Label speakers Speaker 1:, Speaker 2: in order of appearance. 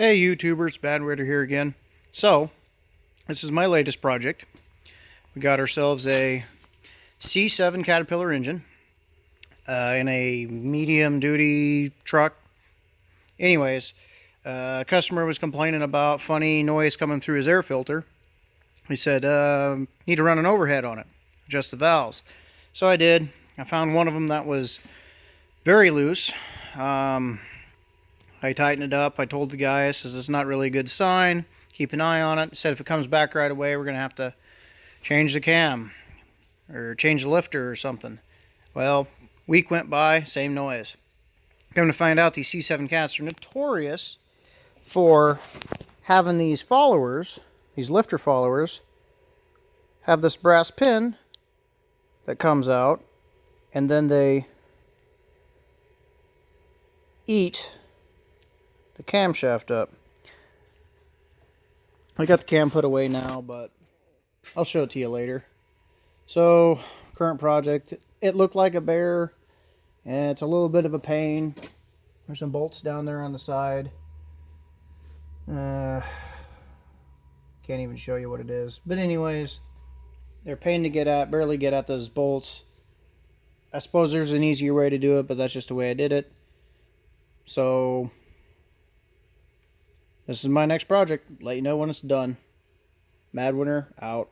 Speaker 1: Hey YouTubers, Bad Raider here again. So, this is my latest project. We got ourselves a C7 Caterpillar engine in a medium duty truck. Anyways, a customer was complaining about funny noise coming through his air filter. He said, need to run an overhead on it, adjust the valves. So I did. I found one of them that was very loose. I tightened it up. I told the guy, I says, it's not really a good sign. Keep an eye on it. Said if it comes back right away, we're going to have to change the cam or change the lifter or something. Well, week went by, same noise. Come to find out, these C7 cats are notorious for having these followers, these lifter followers, have this brass pin that comes out, and then they eat the camshaft up. I got the cam put away now, but I'll show it to you later. So, current project, it looked like a bear, and it's a little bit of a pain. There's some bolts down there on the side. Can't even show you what it is. But anyways, they're a pain to get at, barely get at those bolts. I suppose there's an easier way to do it, but that's just the way I did it. So, this is my next project. Let you know when it's done. Mad Winter out.